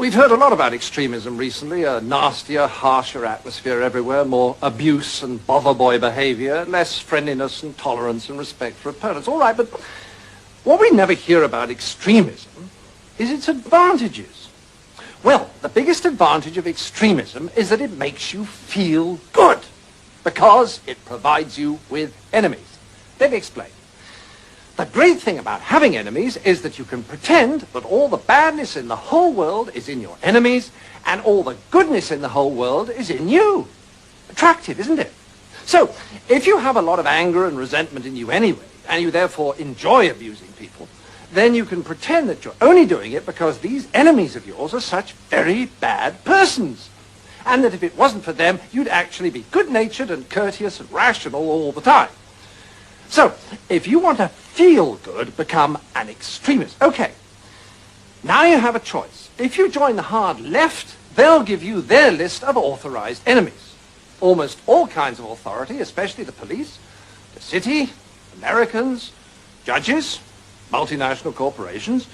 We've heard a lot about extremism recently, a nastier, harsher atmosphere everywhere, more abuse and bother boy behavior, less friendliness and tolerance and respect for opponents. All right, but what we never hear about extremism is its advantages. Well, the biggest advantage of extremism is that it makes you feel good because it provides you with enemies. Let me explain. The great thing about having enemies is that you can pretend that all the badness in the whole world is in your enemies and all the goodness in the whole world is in you. Attractive, isn't it? So, if you have a lot of anger and resentment in you anyway, and you therefore enjoy abusing people, then you can pretend that you're only doing it because these enemies of yours are such very bad persons. And that if it wasn't for them, you'd actually be good-natured and courteous and rational all the time. So, if you want to feel good, become an extremist. Okay, now you have a choice. If you join the hard left, they'll give you their list of authorized enemies. Almost all kinds of authority, especially the police, the city, Americans, judges, multinational corporations,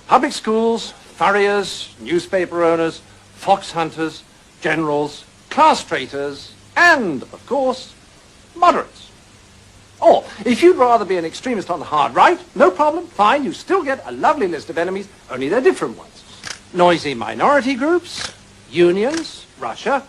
public schools, furriers, newspaper owners, fox hunters, generals, class traitors, and, of course, moderates. Or, if you'd rather be an extremist on the hard right, no problem, fine, you still get a lovely list of enemies, only they're different ones. Noisy minority groups, unions, Russia,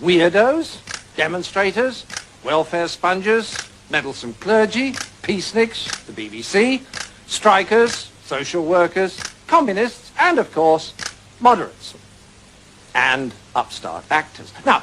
weirdos, demonstrators, welfare sponges, meddlesome clergy, peaceniks, the BBC, strikers, social workers, communists, and, of course, moderates. And upstart actors. Now,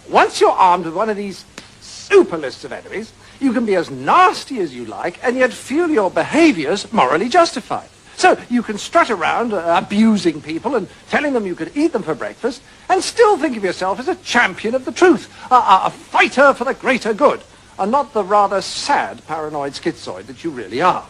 once you're armed with one of these super lists of enemies, you can be as nasty as you like and yet feel your behaviors morally justified. So you can strut around abusing people and telling them you could eat them for breakfast and still think of yourself as a champion of the truth, a fighter for the greater good, and not the rather sad paranoid schizoid that you really are.